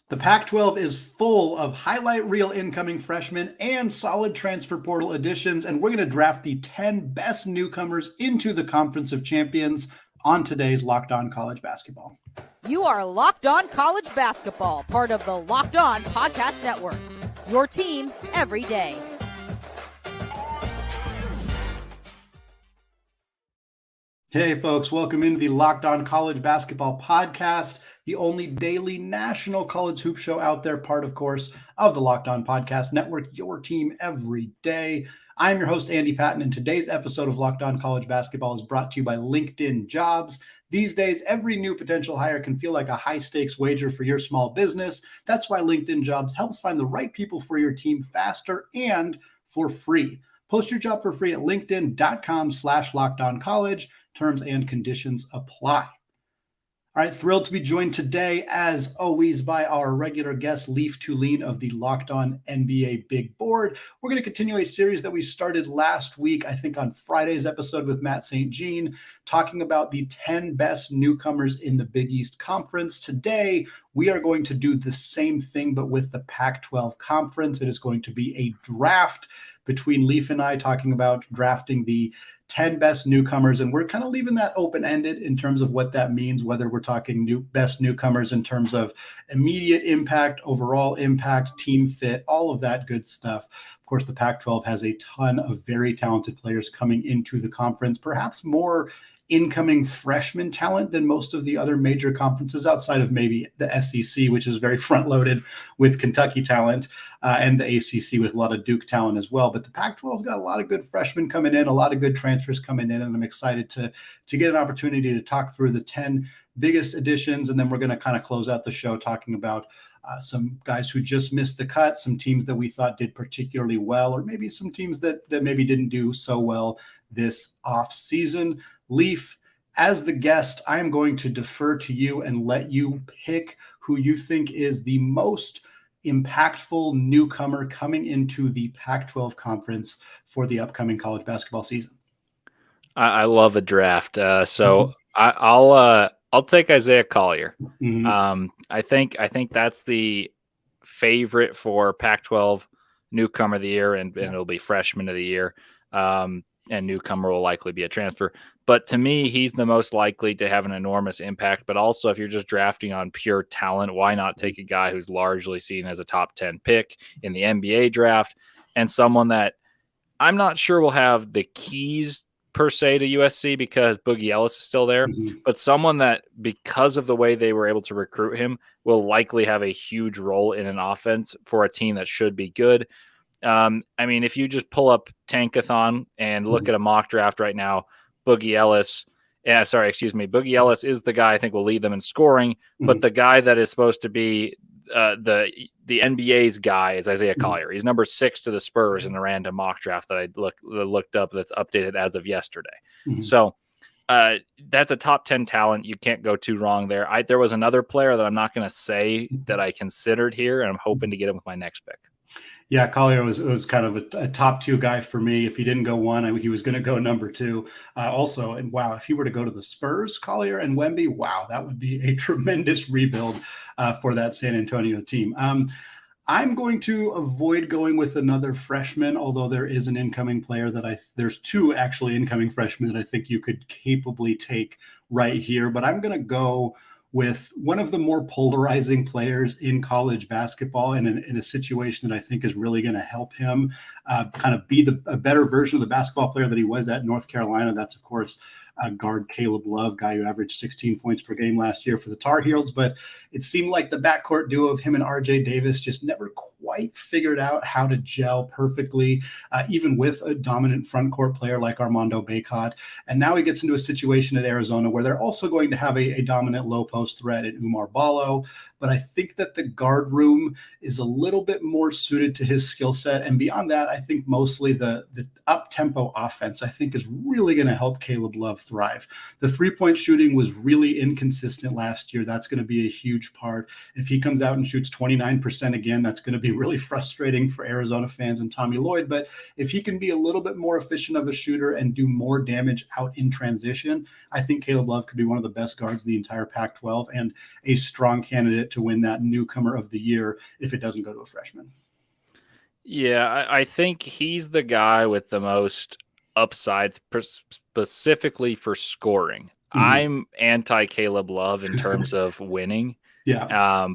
The Pac-12 is full of highlight reel incoming freshmen and solid transfer portal additions, and we're going to draft the 10 best newcomers into the Conference of Champions on today's Locked On College Basketball. You are Locked On College Basketball, part of the Locked On Podcast Network. Your team every day. Hey folks, welcome into the Locked On College Basketball Podcast, the only daily national college hoop show out there, part of course of the Locked On Podcast Network, your team every day. I'm your host, Andy Patton, and today's episode of Locked On College Basketball is brought to you by LinkedIn Jobs. These days, every new potential hire can feel like a high-stakes wager for your small business. That's why LinkedIn Jobs helps find the right people for your team faster and for free. Post your job for free at linkedin.com/lockedoncollege. Terms and conditions apply. All right, thrilled to be joined today, as always, by our regular guest, Leaf Tulane of the Locked On NBA Big Board. We're going to continue a series that we started last week, I think on Friday's episode with Matt St. Jean, talking about the 10 best newcomers in the Big East Conference. Today, we are going to do the same thing, but with the Pac-12 Conference. It is going to be a draft between Leaf and I, talking about drafting the 10 best newcomers, and we're kind of leaving that open-ended in terms of what that means, whether we're talking best newcomers in terms of immediate impact, overall impact, team fit, all of that good stuff. Of course, the Pac-12 has a ton of very talented players coming into the conference, perhaps more incoming freshman talent than most of the other major conferences outside of maybe the SEC, which is very front-loaded with Kentucky talent, and the ACC with a lot of Duke talent as well. But the Pac-12's got a lot of good freshmen coming in, a lot of good transfers coming in, and I'm excited to get an opportunity to talk through the 10 biggest additions, and then we're going to kind of close out the show talking about some guys who just missed the cut, some teams that we thought did particularly well, or maybe some teams that maybe didn't do so well this offseason. Leaf, as the guest, I am going to defer to you and let you pick who you think is the most impactful newcomer coming into the Pac-12 Conference for the upcoming college basketball season. I love a draft, so I'll take Isaiah Collier. Mm-hmm. I think that's the favorite for Pac-12 newcomer of the year, and it'll be freshman of the year. And newcomer will likely be a transfer. But to me, he's the most likely to have an enormous impact. But also, if you're just drafting on pure talent, why not take a guy who's largely seen as a top 10 pick in the NBA draft, and someone that I'm not sure will have the keys per se to USC because Boogie Ellis is still there, but someone that, because of the way they were able to recruit him, will likely have a huge role in an offense for a team that should be good. I mean, if you just pull up Tankathon and look at a mock draft right now, Boogie Ellis is the guy I think will lead them in scoring, but the guy that is supposed to be the NBA's guy is Isaiah Collier. He's number 6 to the Spurs in a random mock draft that I looked up that's updated as of yesterday. So that's a top 10 talent. You can't go too wrong there. There was another player that I'm not going to say that I considered here, and I'm hoping to get him with my next pick. Yeah, Collier was kind of a top 2 guy for me. If he didn't go 1, he was going to go number 2. Also, and wow, if he were to go to the Spurs, Collier and Wemby, wow, that would be a tremendous rebuild for that San Antonio team. I'm going to avoid going with another freshman, although there is an incoming player there's 2 actually incoming freshmen that I think you could capably take right here. But I'm going to go with one of the more polarizing players in college basketball, and in a situation that I think is really going to help him kind of be a better version of the basketball player that he was at North Carolina. That's, of course, guard Caleb Love, guy who averaged 16 points per game last year for the Tar Heels. But it seemed like the backcourt duo of him and RJ Davis just never quite figured out how to gel perfectly, even with a dominant front court player like Armando Bacot. And now he gets into a situation at Arizona where they're also going to have a dominant low post threat in Umar Ballo. But I think that the guard room is a little bit more suited to his skill set. And beyond that, I think mostly the up-tempo offense, I think, is really going to help Caleb Love thrive. The 3-point shooting was really inconsistent last year. That's going to be a huge part. If he comes out and shoots 29% again, that's going to be really frustrating for Arizona fans and Tommy Lloyd. But if he can be a little bit more efficient of a shooter and do more damage out in transition, I think Caleb Love could be one of the best guards in the entire Pac-12 and a strong candidate to win that newcomer of the year if it doesn't go to a freshman. Yeah, I think he's the guy with the most upside specifically for scoring. I'm anti Caleb Love in terms of winning. Yeah.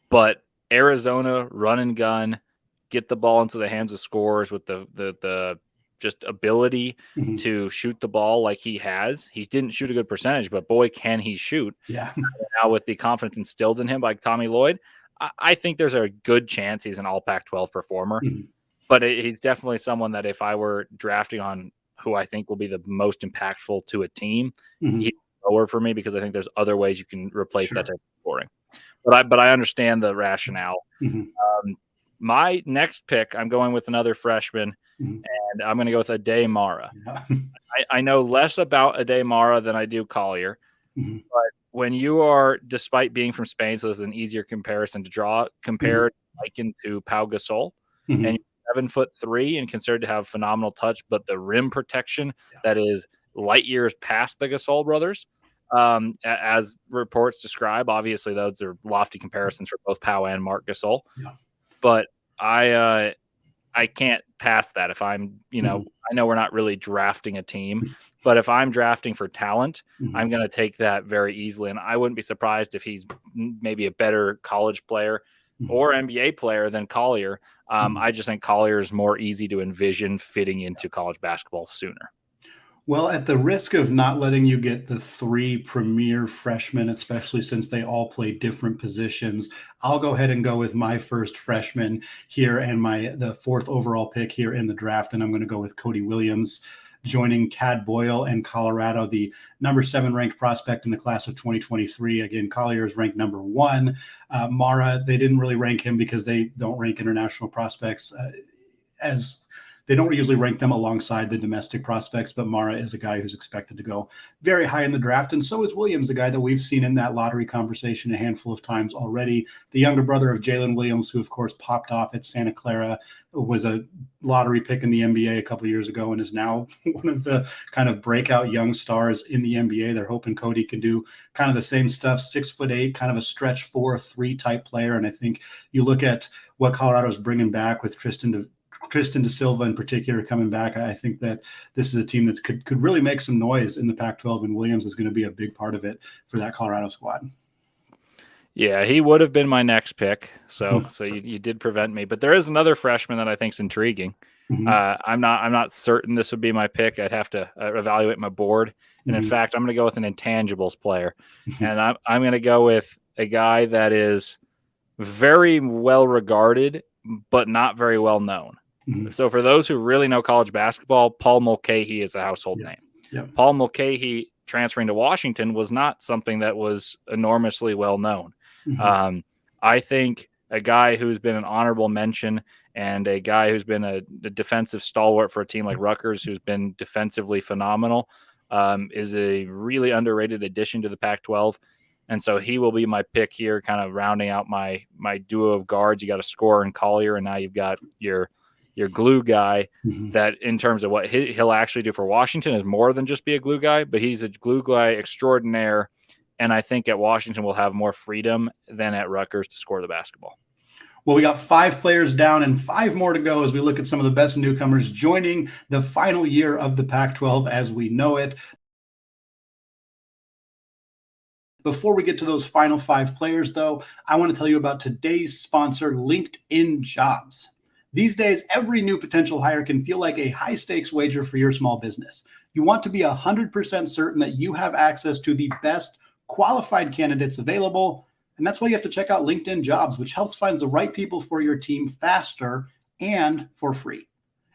But Arizona run and gun, get the ball into the hands of scorers with the just ability to shoot the ball like he has. He didn't shoot a good percentage, but boy, can he shoot. Yeah. Now with the confidence instilled in him by Tommy Lloyd, I think there's a good chance he's an all Pac-12 performer. But he's definitely someone that if I were drafting on who I think will be the most impactful to a team, he's lower for me because I think there's other ways you can replace that type of scoring. But I understand the rationale. My next pick, I'm going with another freshman, and I'm going to go with Aday Mara. Yeah. I know less about Aday Mara than I do Collier, but when you are, despite being from Spain, so this is an easier comparison to draw, compared likened to Pau Gasol, and you're 7'3" and considered to have phenomenal touch, but the rim protection that is light years past the Gasol brothers, as reports describe. Obviously, those are lofty comparisons for both Pau and Marc Gasol. Yeah. But I can't pass that. If I'm, I know we're not really drafting a team, but if I'm drafting for talent, I'm going to take that very easily. And I wouldn't be surprised if he's maybe a better college player or NBA player than Collier. I just think Collier is more easy to envision fitting into college basketball sooner. Well, at the risk of not letting you get the 3 premier freshmen, especially since they all play different positions, I'll go ahead and go with my first freshman here and the 4th overall pick here in the draft. And I'm going to go with Cody Williams, joining Tad Boyle and Colorado, the number 7 ranked prospect in the class of 2023. Again, Collier is ranked number 1. Mara, they didn't really rank him because they don't rank international prospects they don't usually rank them alongside the domestic prospects, but Mara is a guy who's expected to go very high in the draft. And so is Williams, a guy that we've seen in that lottery conversation a handful of times already. The younger brother of Jaylon Williams, who of course popped off at Santa Clara, was a lottery pick in the NBA a couple of years ago and is now one of the kind of breakout young stars in the NBA. They're hoping Cody can do kind of the same stuff, 6'8", kind of a stretch 4-3 type player. And I think you look at what Colorado's bringing back with Tristan Da Silva in particular coming back. I think that this is a team that could really make some noise in the Pac-12, and Williams is going to be a big part of it for that Colorado squad. Yeah, he would have been my next pick. So you did prevent me. But there is another freshman that I think is intriguing. I'm not certain this would be my pick. I'd have to evaluate my board. And in fact, I'm going to go with an intangibles player. And I'm going to go with a guy that is very well regarded, but not very well known. So for those who really know college basketball, Paul Mulcahy is a household name. Paul Mulcahy transferring to Washington was not something that was enormously well known. I think a guy who's been an honorable mention and a guy who's been a defensive stalwart for a team like Rutgers, who's been defensively phenomenal, is a really underrated addition to the Pac-12. And so he will be my pick here, kind of rounding out my duo of guards. You got a scorer in Collier, and now you've got your glue guy that in terms of what he'll actually do for Washington is more than just be a glue guy, but he's a glue guy extraordinaire. And I think at Washington we'll have more freedom than at Rutgers to score the basketball. Well, we got 5 players down and 5 more to go as we look at some of the best newcomers joining the final year of the Pac-12 as we know it. Before we get to those final 5 players, though, I want to tell you about today's sponsor, LinkedIn Jobs. These days, every new potential hire can feel like a high-stakes wager for your small business. You want to be 100% certain that you have access to the best qualified candidates available, and that's why you have to check out LinkedIn Jobs, which helps find the right people for your team faster and for free.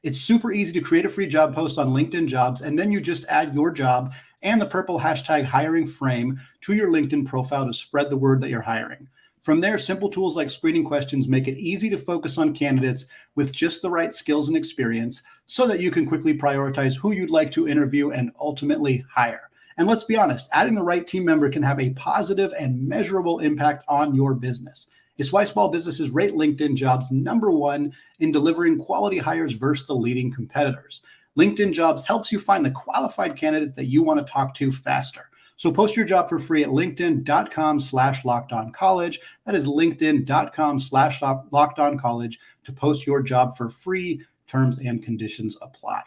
It's super easy to create a free job post on LinkedIn Jobs, and then you just add your job and the purple hashtag hiring frame to your LinkedIn profile to spread the word that you're hiring. From there, simple tools like screening questions make it easy to focus on candidates with just the right skills and experience so that you can quickly prioritize who you'd like to interview and ultimately hire. And let's be honest, adding the right team member can have a positive and measurable impact on your business. It's why small businesses rate LinkedIn Jobs #1 in delivering quality hires versus the leading competitors. LinkedIn Jobs helps you find the qualified candidates that you want to talk to faster. So post your job for free at linkedin.com/lockedoncollege. That is linkedin.com/lockedoncollege to post your job for free. Terms and conditions apply.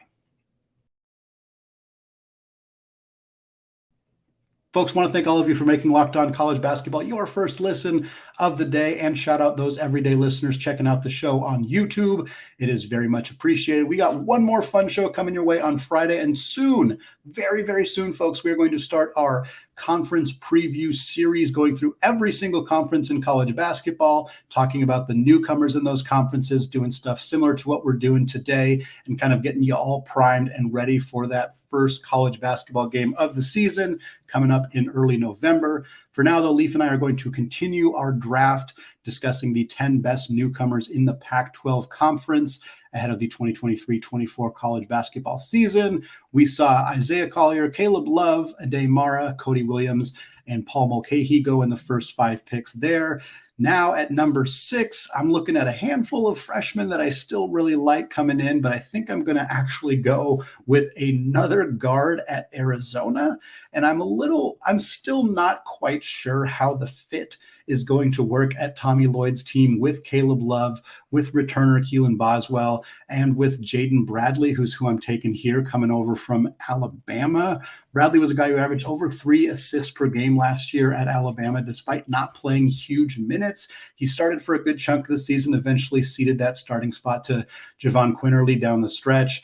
Folks, want to thank all of you for making Locked On College Basketball your first listen of the day, and shout out those everyday listeners checking out the show on YouTube. It is very much appreciated. We got one more fun show coming your way on Friday, and soon, very, very soon, folks, we are going to start our conference preview series, going through every single conference in college basketball, talking about the newcomers in those conferences, doing stuff similar to what we're doing today, and kind of getting you all primed and ready for that first college basketball game of the season coming up in early November. For now, though, Leaf and I are going to continue our draft, discussing the 10 best newcomers in the Pac-12 Conference ahead of the 2023-24 college basketball season. We saw Isaiah Collier, Caleb Love, Aday Mara, Cody Williams, and Paul Mulcahy go in the first 5 picks there. Now at number 6, I'm looking at a handful of freshmen that I still really like coming in, but I think I'm going to actually go with another guard at Arizona. And I'm still not quite sure how the fit is going to work at Tommy Lloyd's team with Caleb Love, with returner Keelan Boswell, and with Jaden Bradley, who I'm taking here, coming over from Alabama. Bradley was a guy who averaged over 3 assists per game last year at Alabama, despite not playing huge minutes. He started for a good chunk of the season, eventually ceded that starting spot to Javon Quinterly down the stretch.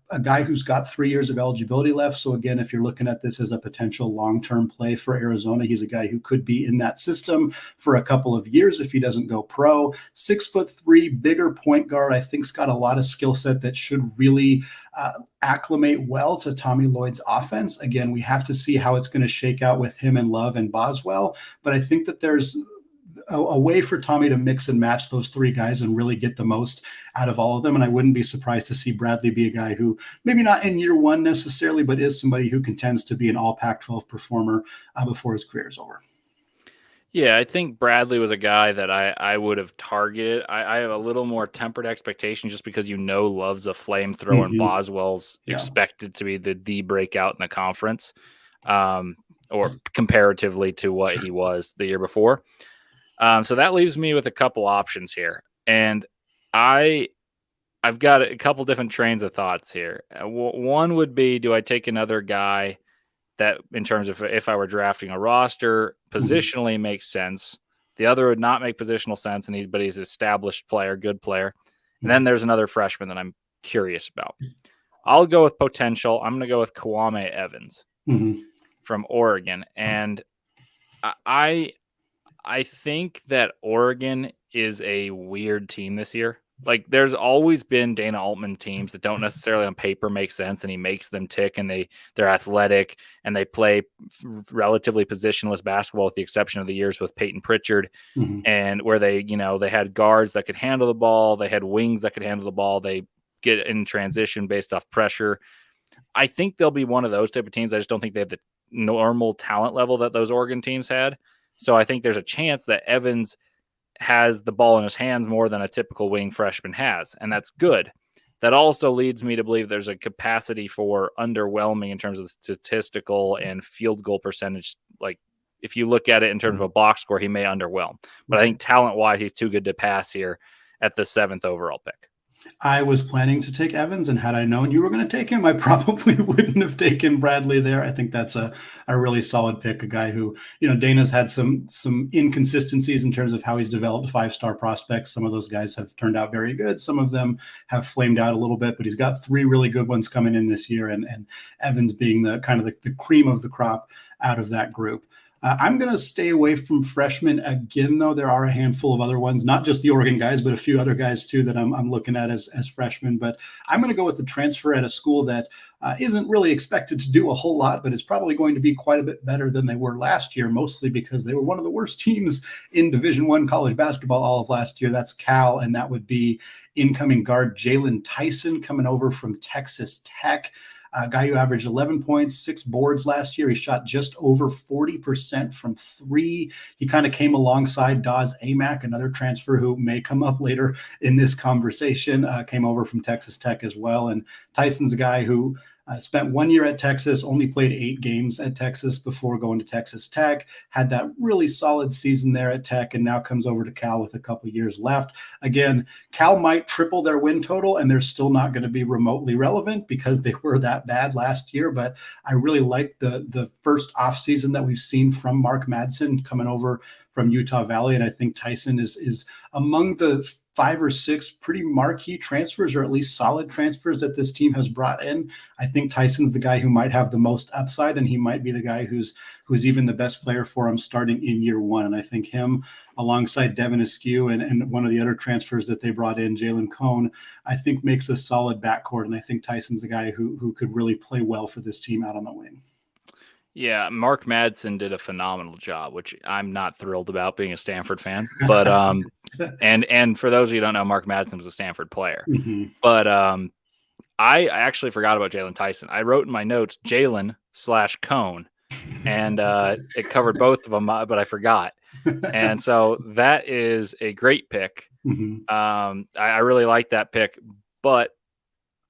A guy who's got 3 years of eligibility left. So again, if you're looking at this as a potential long-term play for Arizona, he's a guy who could be in that system for a couple of years if he doesn't go pro. 6'3", bigger point guard. I think's got a lot of skill set that should really acclimate well to Tommy Lloyd's offense. Again, we have to see how it's going to shake out with him and Love and Boswell, but I think that there's a way for Tommy to mix and match those 3 guys and really get the most out of all of them. And I wouldn't be surprised to see Bradley be a guy who maybe not in year 1 necessarily, but is somebody who contends to be an all Pac-12 performer before his career is over. Yeah, I think Bradley was a guy that I would have targeted. I have a little more tempered expectation just because Love's a flamethrower and Boswell's expected to be the breakout in the conference, or comparatively to what he was the year before. So that leaves me with a couple options here. And I've got a couple different trains of thoughts here. One would be, do I take another guy that, in terms of if I were drafting a roster, positionally makes sense? The other would not make positional sense, but he's an established player, good player. And then there's another freshman that I'm curious about. I'll go with potential. I'm going to go with Kwame Evans from Oregon. And I think that Oregon is a weird team this year. Like, there's always been Dana Altman teams that don't necessarily on paper make sense, and he makes them tick, and they're athletic, and they play relatively positionless basketball, with the exception of the years with Peyton Pritchard, and where they had guards that could handle the ball, they had wings that could handle the ball, they get in transition based off pressure. I think they'll be one of those type of teams. I just don't think they have the normal talent level that those Oregon teams had. So I think there's a chance that Evans has the ball in his hands more than a typical wing freshman has, and that's good. That also leads me to believe there's a capacity for underwhelming in terms of statistical and field goal percentage. Like, if you look at it in terms of a box score, he may underwhelm. But I think talent-wise, he's too good to pass here at the 7th overall pick. I was planning to take Evans, and had I known you were going to take him, I probably wouldn't have taken Bradley there. I think that's a really solid pick, a guy who, Dana's had some inconsistencies in terms of how he's developed 5-star prospects. Some of those guys have turned out very good. Some of them have flamed out a little bit, but he's got 3 really good ones coming in this year, and Evans being the kind of the cream of the crop out of that group. I'm going to stay away from freshmen again, though. There are a handful of other ones, not just the Oregon guys, but a few other guys, too, that I'm looking at as freshmen. But I'm going to go with the transfer at a school that isn't really expected to do a whole lot, but is probably going to be quite a bit better than they were last year, mostly because they were one of the worst teams in Division I college basketball all of last year. That's Cal, and that would be incoming guard Jaylon Tyson coming over from Texas Tech. a guy who averaged 11 points, 6 boards last year. He shot just over 40% from 3. He kind of came alongside Dawes Amack, another transfer who may come up later in this conversation, came over from Texas Tech as well. And Tyson's a guy who spent 1 year at Texas, only played 8 games at Texas before going to Texas Tech, had that really solid season there at Tech, and now comes over to Cal with a couple years left. Again, Cal might triple their win total, and they're still not going to be remotely relevant because they were that bad last year. But I really like the first offseason that we've seen from Mark Madsen coming over from Utah Valley, and I think Tyson is among the 5 or 6 pretty marquee transfers, or at least solid transfers that this team has brought in. I think Tyson's the guy who might have the most upside, and he might be the guy who's even the best player for him starting in year 1. And I think him alongside Devin Askew and one of the other transfers that they brought in, Jalen Cone, I think makes a solid backcourt. And I think Tyson's the guy who could really play well for this team out on the wing. Yeah, Mark Madsen did a phenomenal job, which I'm not thrilled about being a Stanford fan. But and for those of you who don't know, Mark Madsen was a Stanford player. Mm-hmm. But I actually forgot about Jaylon Tyson. I wrote in my notes Jalen/Cone, and it covered both of them, but I forgot. And so that is a great pick. Mm-hmm. I really like that pick, but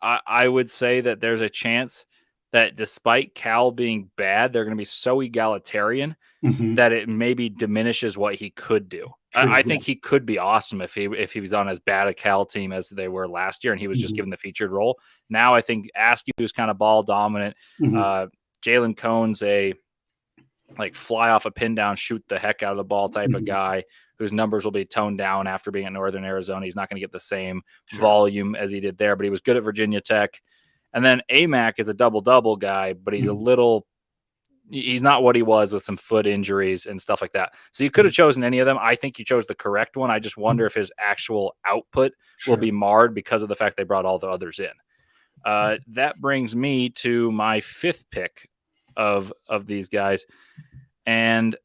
I would say that there's a chance that despite Cal being bad, they're going to be so egalitarian Mm-hmm. that it maybe diminishes what he could do. True, I think he could be awesome if he was on as bad a Cal team as they were last year and he was just given the featured role. Now I think Askew is kind of ball dominant. Mm-hmm. Jalen Cone's a like fly off a pin down, shoot the heck out of the ball type of guy whose numbers will be toned down after being at Northern Arizona. He's not going to get the same volume as he did there, but he was good at Virginia Tech. And then Amack is a double-double guy, but he's he's not what he was with some foot injuries and stuff like that. So you could have chosen any of them. I think you chose the correct one. I just wonder if his actual output will be marred because of the fact they brought all the others in. That brings me to my 5th pick of these guys. And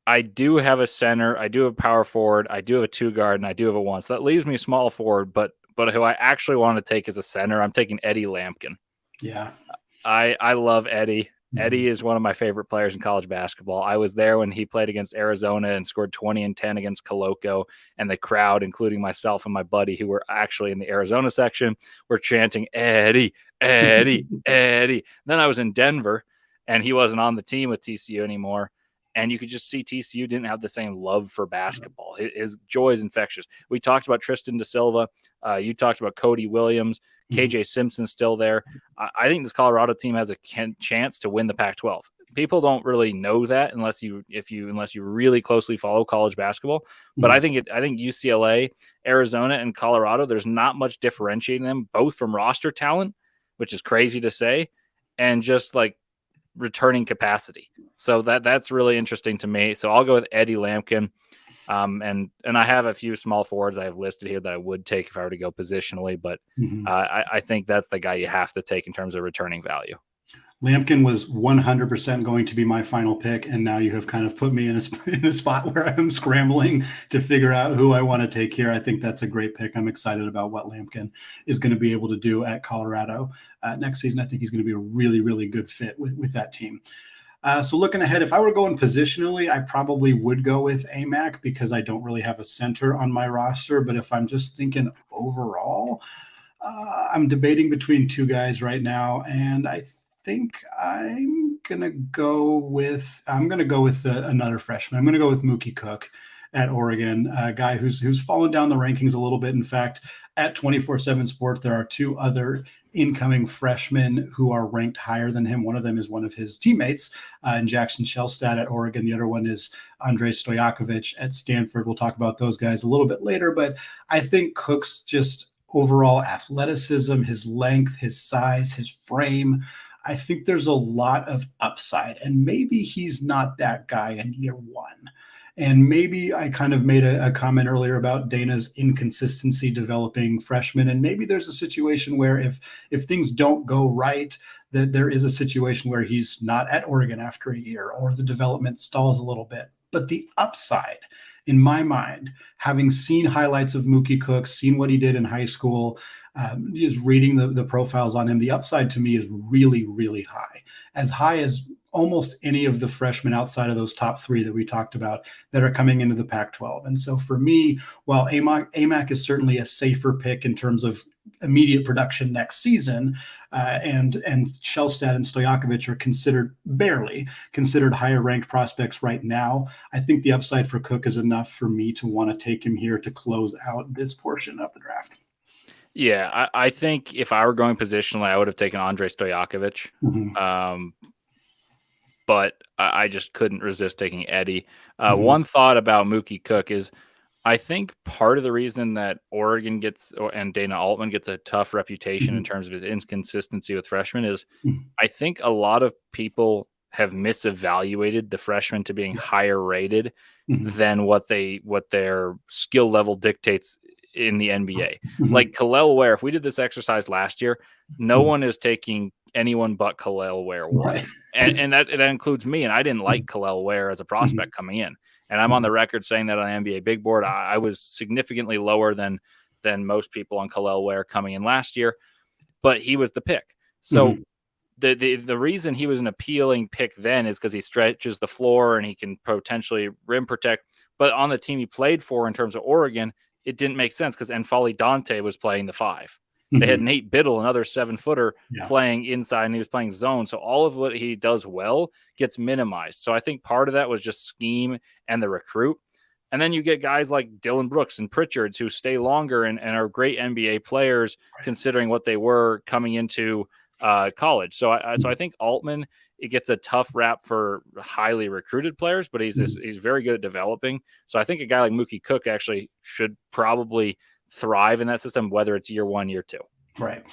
I do have a center. I do have a power forward. I do have a 2 guard, and I do have a 1. So that leaves me small forward, but who I actually want to take as a center, I'm taking Eddie Lampkin. Yeah. I love Eddie. Eddie is one of my favorite players in college basketball. I was there when he played against Arizona and scored 20 and 10 against Coloco, and the crowd, including myself and my buddy who were actually in the Arizona section, were chanting, Eddie, Eddie, Eddie. Then I was in Denver, and he wasn't on the team with TCU anymore. And you could just see TCU didn't have the same love for basketball. His joy is infectious. We talked about Tristan Da Silva. You talked about Cody Williams. KJ Simpson's still there. I think this Colorado team has a chance to win the Pac-12. People don't really know that unless you really closely follow college basketball. But I think UCLA, Arizona, and Colorado, there's not much differentiating them, both from roster talent, which is crazy to say, and just like returning capacity. So that's really interesting to me. So I'll go with Eddie Lampkin. And I have a few small forwards I have listed here that I would take if I were to go positionally, but I think that's the guy you have to take in terms of returning value. Lampkin was 100% going to be my final pick, and now you have kind of put me in a spot where I'm scrambling to figure out who I want to take here. I think that's a great pick. I'm excited about what Lampkin is going to be able to do at Colorado next season. I think he's going to be a really, really good fit with that team. So looking ahead, if I were going positionally, I probably would go with Amack because I don't really have a center on my roster. But if I'm just thinking overall, I'm debating between 2 guys right now, and I think I'm gonna go with another freshman. I'm gonna go with Mookie Cook at Oregon, a guy who's fallen down the rankings a little bit. In fact, at 24/7 Sports, there are 2 other incoming freshmen who are ranked higher than him. One of them is one of his teammates in Jackson Shellstad at Oregon. The other one is Andrei Stojakovic at Stanford. We'll talk about those guys a little bit later, but I think Cook's just overall athleticism, his length, his size, his frame, I think there's a lot of upside, and maybe he's not that guy in year 1. And maybe I kind of made a comment earlier about Dana's inconsistency developing freshmen. And maybe there's a situation where if things don't go right, that there is a situation where he's not at Oregon after a year or the development stalls a little bit. But the upside in my mind, having seen highlights of Mookie Cook, seen what he did in high school, just reading the profiles on him, the upside to me is really, really high as almost any of the freshmen outside of those top three that we talked about that are coming into the Pac-12. And so for me, while AMAC is certainly a safer pick in terms of immediate production next season, and Shellstad and Stojakovic are barely considered higher ranked prospects right now, I think the upside for Cook is enough for me to want to take him here to close out this portion of the draft. Yeah, I think if I were going positionally, I would have taken Andrei Stojakovic. But I just couldn't resist taking Eddie. One thought about Mookie Cook is I think part of the reason that Oregon and Dana Altman gets a tough reputation in terms of his inconsistency with freshmen is I think a lot of people have misevaluated the freshmen to being higher rated than what their skill level dictates in the NBA. Like Kalel Ware, if we did this exercise last year, no one is taking anyone but Kalel Ware one. Right. And that includes me. And I didn't like Kalel Ware as a prospect coming in. And I'm on the record saying that on the NBA Big Board, I was significantly lower than most people on Kalel Ware coming in last year, but he was the pick. So the reason he was an appealing pick then is because he stretches the floor and he can potentially rim protect. But on the team he played for in terms of Oregon, it didn't make sense because N'Faly Dante was playing the 5. They had Nate Biddle, another 7-footer, playing inside, and he was playing zone. So all of what he does well gets minimized. So I think part of that was just scheme and the recruit. And then you get guys like Dylan Brooks and Pritchards who stay longer and are great NBA players considering what they were coming into college. So I think Altman, it gets a tough rap for highly recruited players, but he's very good at developing. So I think a guy like Mookie Cook actually should probably thrive in that system, whether it's year 1, year 2. Right.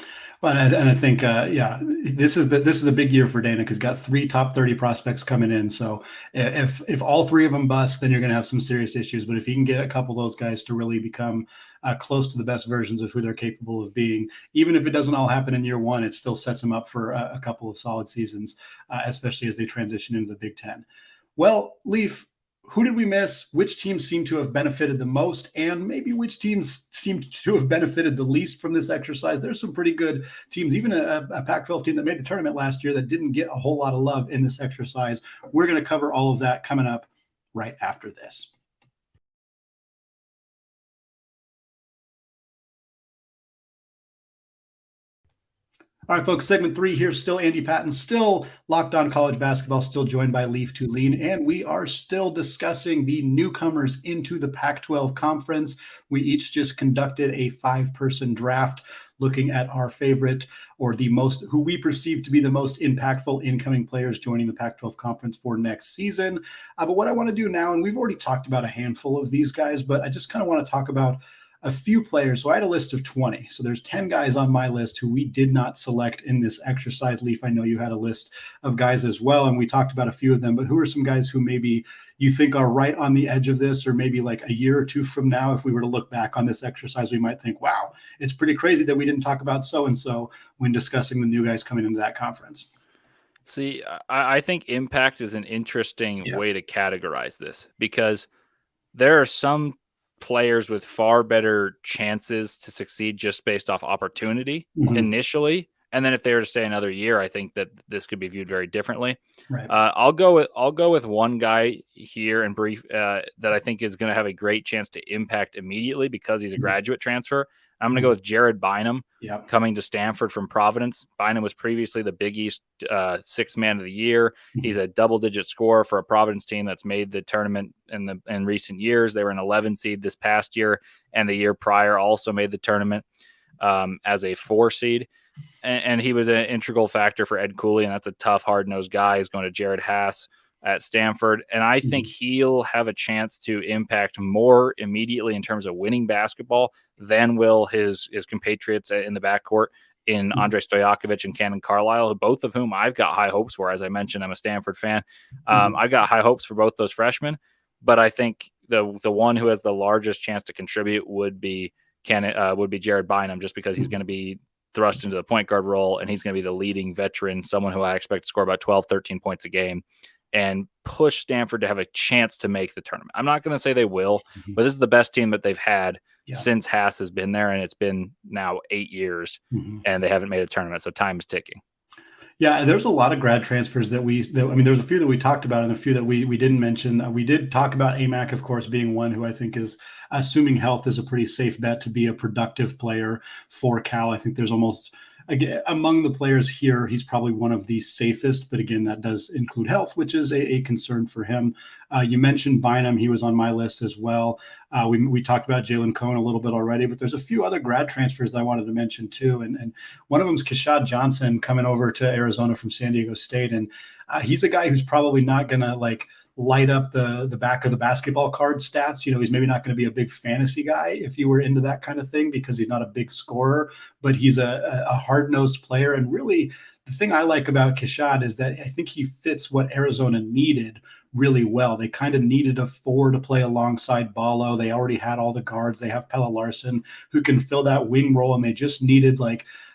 Well, and I think, this is a big year for Dana because he's got 3 top 30 prospects coming in. So if all 3 of them bust, then you're going to have some serious issues. But if you can get a couple of those guys to really become close to the best versions of who they're capable of being, even if it doesn't all happen in year 1, it still sets them up for a couple of solid seasons, especially as they transition into the Big Ten. Well, Leaf, who did we miss? Which teams seem to have benefited the most? And maybe which teams seem to have benefited the least from this exercise? There's some pretty good teams, even a Pac-12 team that made the tournament last year that didn't get a whole lot of love in this exercise. We're going to cover all of that coming up right after this. All right, folks, segment 3 here. Still Andy Patton, still locked on college basketball, still joined by Leaf Tulane, and we are still discussing the newcomers into the Pac-12 Conference. We each just conducted a 5-person draft looking at our favorite or who we perceive to be the most impactful incoming players joining the Pac-12 Conference for next season. But what I want to do now, and we've already talked about a handful of these guys, but I just kind of want to talk about a few players. So I had a list of 20. So there's 10 guys on my list who we did not select in this exercise. Leaf, I know you had a list of guys as well, and we talked about a few of them, but who are some guys who maybe you think are right on the edge of this, or maybe like a year or 2 from now, if we were to look back on this exercise, we might think, wow, it's pretty crazy that we didn't talk about so-and-so when discussing the new guys coming into that conference. See, I think impact is an interesting way to categorize this because there are some players with far better chances to succeed just based off opportunity initially. And then if they were to stay another year, I think that this could be viewed very differently. Right. I'll go with one guy here in brief that I think is going to have a great chance to impact immediately because he's a graduate transfer. I'm going to go with Jared Bynum coming to Stanford from Providence. Bynum was previously the Big East 6th man of the year. He's a double-digit scorer for a Providence team that's made the tournament in recent years. They were an 11 seed this past year, and the year prior also made the tournament as a 4 seed. And he was an integral factor for Ed Cooley, and that's a tough, hard-nosed guy. He's going to Jared Haas at Stanford, and I think he'll have a chance to impact more immediately in terms of winning basketball than will his compatriots in the backcourt in Andrei Stojakovic and Cannon Carlisle, both of whom I've got high hopes for. As I mentioned, I'm a Stanford fan. I've got high hopes for both those freshmen, but I think the one who has the largest chance to contribute would be Jared Bynum, just because he's going to be thrust into the point guard role, and he's going to be the leading veteran, someone who I expect to score about 12, 13 points a game. and push Stanford to have a chance to make the tournament. I'm not going to say they will, but this is the best team that they've had since Haas has been there, and it's been now 8 years, and they haven't made a tournament, so time is ticking. Yeah, there's a lot of grad transfers that there's a few that we talked about and a few that we didn't mention. We did talk about AMAC, of course, being one who I think is, assuming health, is a pretty safe bet to be a productive player for Cal. I think there's almost, again, among the players here, he's probably one of the safest, but again, that does include health, which is a concern for him. You mentioned Bynum. He was on my list as well. We talked about Jalen Cohn a little bit already, but there's a few other grad transfers that I wanted to mention too. And one of them is Keshad Johnson coming over to Arizona from San Diego State. And he's a guy who's probably not going to light up the back of the basketball card stats. He's maybe not going to be a big fantasy guy if you were into that kind of thing, because he's not a big scorer, but he's a hard-nosed player. And really, the thing I like about Keshad is that I think he fits what Arizona needed really well. They kind of needed a 4 to play alongside Ballo. They already had all the guards. They have Pelle Larsson who can fill that wing role, and they just needed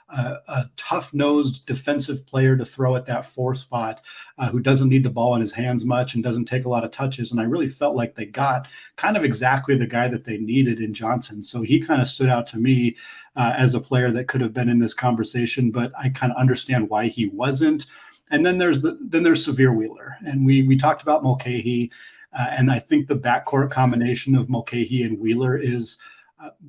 a tough-nosed defensive player to throw at that 4 spot who doesn't need the ball in his hands much and doesn't take a lot of touches. And I really felt like they got kind of exactly the guy that they needed in Johnson. So he kind of stood out to me as a player that could have been in this conversation, but I kind of understand why he wasn't. And then there's Severe Wheeler, and we talked about Mulcahy, and I think the backcourt combination of Mulcahy and Wheeler is,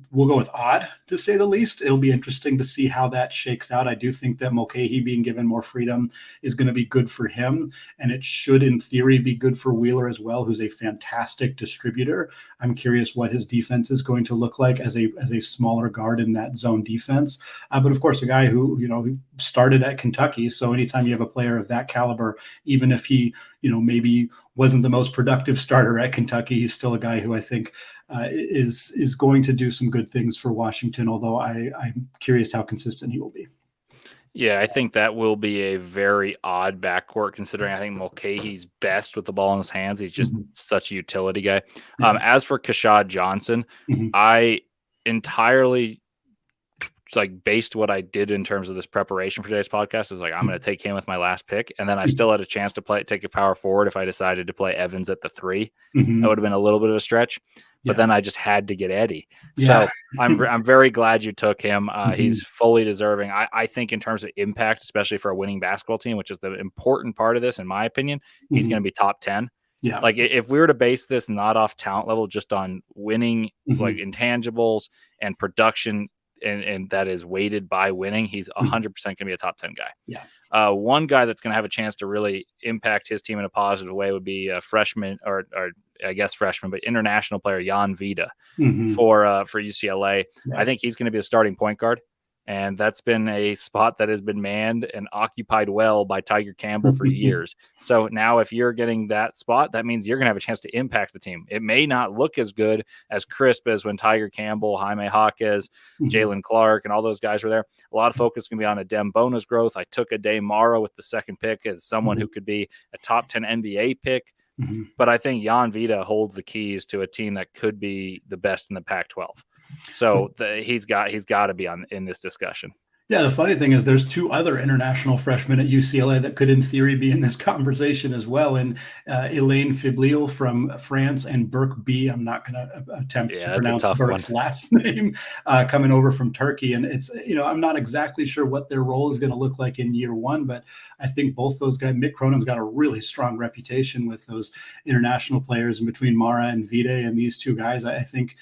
we'll go with odd, to say the least. It'll be interesting to see how that shakes out. I do think that Mulcahy being given more freedom is going to be good for him, and it should, in theory, be good for Wheeler as well, who's a fantastic distributor. I'm curious what his defense is going to look like as a smaller guard in that zone defense. But of course, a guy who started at Kentucky, so anytime you have a player of that caliber, even if he maybe wasn't the most productive starter at Kentucky, he's still a guy who I think is going to do some good things for Washington, although I'm curious how consistent he will be. Yeah, I think that will be a very odd backcourt, considering I think Mulcahy's best with the ball in his hands. He's just such a utility guy. As for Keshad Johnson, I entirely based what I did in terms of this preparation for today's podcast is I'm going to take him with my last pick. And then I still had a chance to take a power forward if I decided to play Evans at the 3. That would have been a little bit of a stretch, but then I just had to get Eddie. So I'm very glad you took him. He's fully deserving. I think in terms of impact, especially for a winning basketball team, which is the important part of this, in my opinion, he's going to be top 10. Yeah. If we were to base this not off talent level, just on winning, intangibles and production, and that is weighted by winning, he's 100% going to be a top 10 guy. Yeah. One guy that's going to have a chance to really impact his team in a positive way would be a freshman, or I guess freshman, but international player Jan Vida for UCLA. Yeah. I think he's going to be a starting point guard. And that's been a spot that has been manned and occupied well by Tiger Campbell for years. So now if you're getting that spot, that means you're going to have a chance to impact the team. It may not look as good, as crisp as when Tiger Campbell, Jaime Jaquez, Jalen Clark, and all those guys were there. A lot of focus can be on Adem Bona's growth. I took Aday Mara with the second pick as someone who could be a top 10 NBA pick. But I think Jan Vida holds the keys to a team that could be the best in the Pac-12. So he's got to be in this discussion. Yeah, the funny thing is there's 2 other international freshmen at UCLA that could, in theory, be in this conversation as well. And Elaine Fiblil from France and Burke B. I'm not going to attempt to pronounce Burke's last name, coming over from Turkey. And it's, I'm not exactly sure what their role is going to look like in year 1, but I think both those guys, Mick Cronin's got a really strong reputation with those international players, and between Mara and Vide and these 2 guys, I think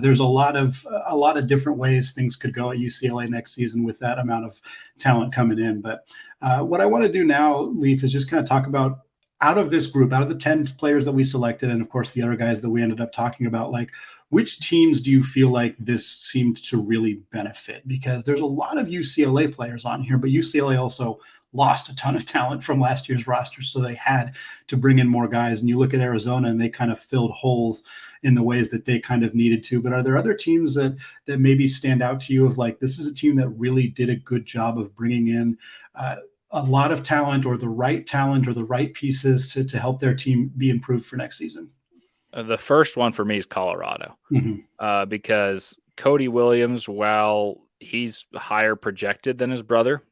there's a lot of different ways things could go at UCLA next season with that amount of talent coming in. But what I want to do now, Leaf, is just kind of talk about, out of this group, out of the 10 players that we selected, and of course the other guys that we ended up talking about, which teams do you feel like this seemed to really benefit? Because there's a lot of UCLA players on here, but UCLA also lost a ton of talent from last year's roster, so they had to bring in more guys. And you look at Arizona, and they kind of filled holes in the ways that they kind of needed to. But are there other teams that maybe stand out to you of this is a team that really did a good job of bringing in a lot of talent, or the right pieces to help their team be improved for next season? The first one for me is Colorado, because Cody Williams, while he's higher projected than his brother,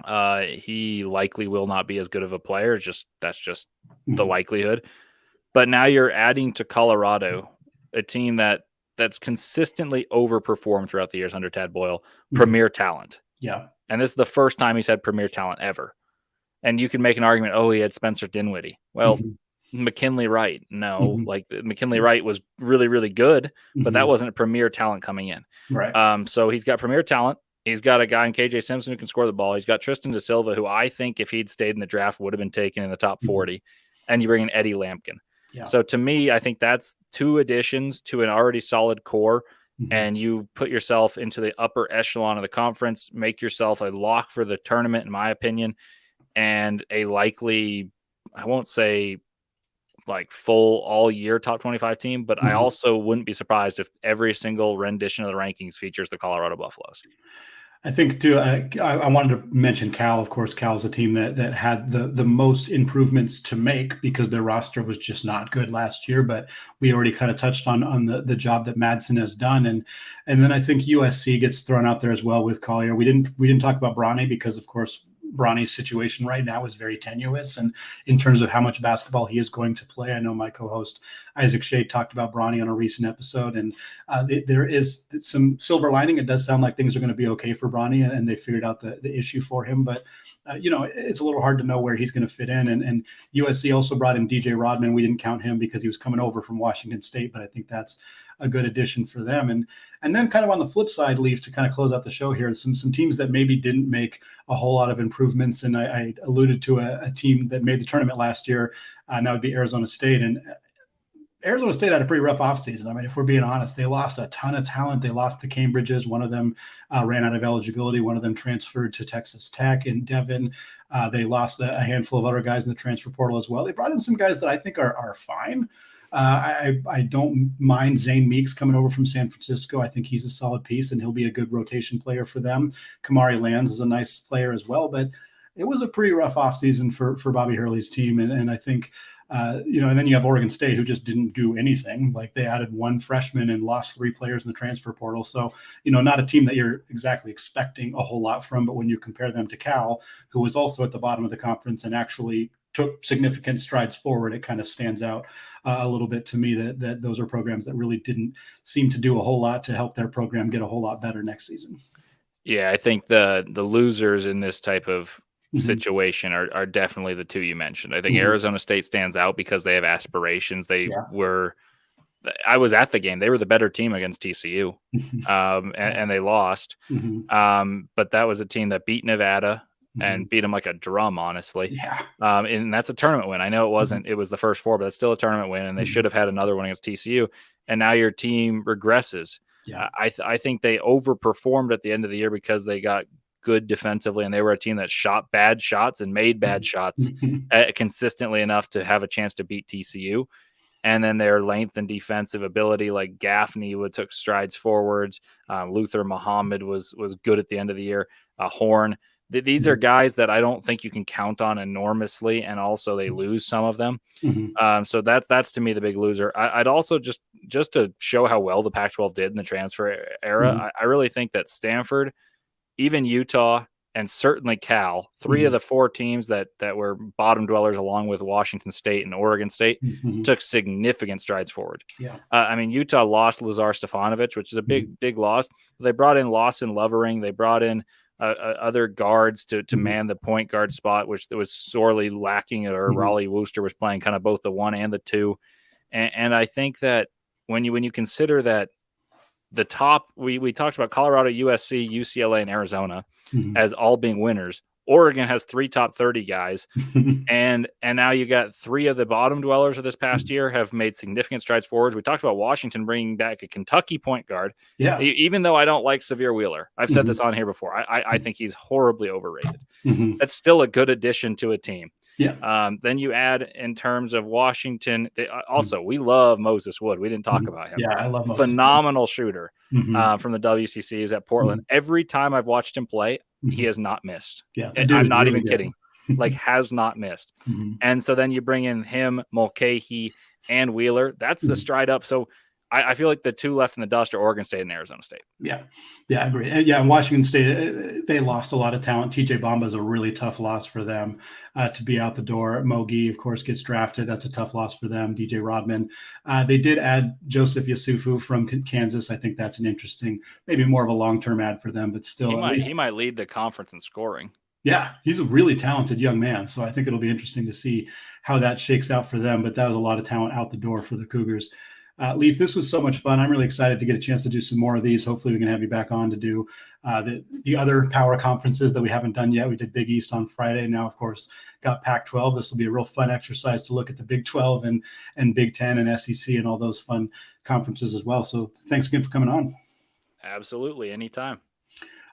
He likely will not be as good of a player. That's just the Mhm. likelihood. But now you're adding to Colorado, a team that's consistently overperformed throughout the years under Tad Boyle, premier talent. Yeah. And this is the first time he's had premier talent ever. And you can make an argument, he had Spencer Dinwiddie. Well, McKinley Wright. No, like McKinley Wright was really, really good, but that wasn't a premier talent coming in. Right. So he's got premier talent. He's got a guy in KJ Simpson who can score the ball. He's got Tristan Da Silva, who I think if he'd stayed in the draft would have been taken in the top 40. And you bring in Eddie Lampkin. Yeah. So to me, I think that's two additions to an already solid core. And you put yourself into the upper echelon of the conference, make yourself a lock for the tournament, in my opinion, and a likely, I won't say like full all year top 25 team, but I also wouldn't be surprised if every single rendition of the rankings features the Colorado Buffaloes. I think too. I wanted to mention Cal. Of course, Cal's a team that had the most improvements to make because their roster was just not good last year. But we already kind of touched on the job that Madsen has done, and then I think USC gets thrown out there as well with Collier. We didn't talk about Bronny because, of course, Bronny's situation right now is very tenuous, and in terms of how much basketball he is going to play, I know my co-host Isaac Shea talked about Bronny on a recent episode, and there is some silver lining. It does sound like things are going to be okay for Bronny, and they figured out the issue for him. But it's a little hard to know where he's going to fit in. And USC also brought in DJ Rodman. We didn't count him because he was coming over from Washington State, but I think that's a good addition for them. And then kind of on the flip side, Leaf, to kind of close out the show here, some teams that maybe didn't make a whole lot of improvements. And I alluded to a team that made the tournament last year, and that would be Arizona State. And Arizona State had a pretty rough offseason. I mean, if we're being honest, they lost a ton of talent. They lost the Cambridges. One of them ran out of eligibility. One of them transferred to Texas Tech in Devon. They lost a handful of other guys in the transfer portal as well. They brought in some guys that I think are fine. I don't mind Zane Meeks coming over from San Francisco. I think he's a solid piece, and he'll be a good rotation player for them. Kamari Lands is a nice player as well, but it was a pretty rough offseason for Bobby Hurley's team. And I think, and then you have Oregon State, who just didn't do anything. Like, they added one freshman and lost 3 players in the transfer portal. So, not a team that you're exactly expecting a whole lot from. But when you compare them to Cal, who was also at the bottom of the conference and actually took significant strides forward, it kind of stands out a little bit to me that those are programs that really didn't seem to do a whole lot to help their program get a whole lot better next season. Yeah, I think the losers in this type of situation are definitely the two you mentioned. I think Arizona State stands out because they have aspirations. I was at the game. They were the better team against TCU, and they lost. But that was a team that beat Nevada and beat them like a drum, honestly. Yeah. And that's a tournament win. I know it wasn't, it was the first 4, but it's still a tournament win, and they should have had another one against TCU. And now your team regresses. Yeah. I think they overperformed at the end of the year because they got good defensively, and they were a team that shot bad shots and made bad shots consistently enough to have a chance to beat TCU. And then their length and defensive ability, like Gaffney took strides forwards. Luther Muhammad was good at the end of the year. Horn. These are guys that I don't think you can count on enormously, and also they lose some of them. So that's to me the big loser. I'd also just to show how well the Pac-12 did in the transfer era, I really think that Stanford, even Utah, and certainly Cal, 3 of the 4 teams that were bottom dwellers, along with Washington State and Oregon State, took significant strides forward. Yeah. I mean, Utah lost Lazar Stefanovic, which is a big loss. They brought in Lawson Lovering. They brought in other guards to man the point guard spot, which was sorely lacking, or Raleigh Wooster was playing kind of both the 1 and the 2. And I think that when you consider that the top, we talked about Colorado, USC, UCLA, and Arizona as all being winners. Oregon has 3 top 30 guys, and now you got 3 of the bottom dwellers of this past year have made significant strides forward. We talked about Washington bringing back a Kentucky point guard. Yeah. Even though I don't like Severe Wheeler, I've said this on here before. I think he's horribly overrated. That's still a good addition to a team. Yeah. Then you add in terms of Washington. We love Moses Wood. We didn't talk about him. Yeah, I love Moses phenomenal shooter from the WCC. He's at Portland. Every time I've watched him play, he has not missed. Yeah, I'm not even kidding. Like, has not missed. And so then you bring in him, Mulcahy, and Wheeler. That's the stride up. So I feel like the two left in the dust are Oregon State and Arizona State. Yeah, I agree. And Washington State, they lost a lot of talent. TJ Bamba is a really tough loss for them to be out the door. Mogi, of course, gets drafted. That's a tough loss for them. DJ Rodman. They did add Joseph Yasufu from Kansas. I think that's an interesting, maybe more of a long-term ad for them, but still. He might lead the conference in scoring. Yeah, he's a really talented young man. So I think it'll be interesting to see how that shakes out for them. But that was a lot of talent out the door for the Cougars. Leaf, this was so much fun. I'm really excited to get a chance to do some more of these. Hopefully we can have you back on to do the other power conferences that we haven't done yet. We did Big East on Friday. Now, of course, got Pac-12. This will be a real fun exercise to look at the Big 12 and Big 10 and SEC and all those fun conferences as well. So thanks again for coming on. Absolutely. Anytime.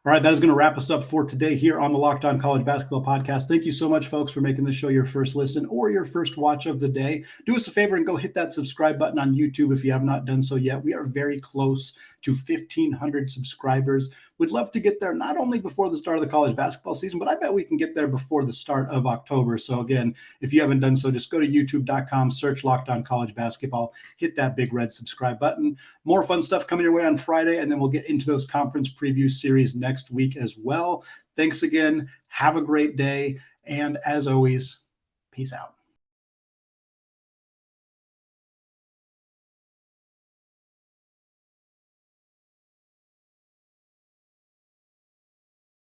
All right, that is going to wrap us up for today here on the Locked On College Basketball Podcast. Thank you so much, folks, for making the show your first listen or your first watch of the day. Do us a favor and go hit that subscribe button on YouTube if you have not done so yet. We are very close to 1,500 subscribers. We'd love to get there not only before the start of the college basketball season, but I bet we can get there before the start of October. So again, if you haven't done so, just go to youtube.com, search Locked On College Basketball, hit that big red subscribe button. More fun stuff coming your way on Friday, and then we'll get into those conference preview series next week as well. Thanks again. Have a great day. And as always, peace out.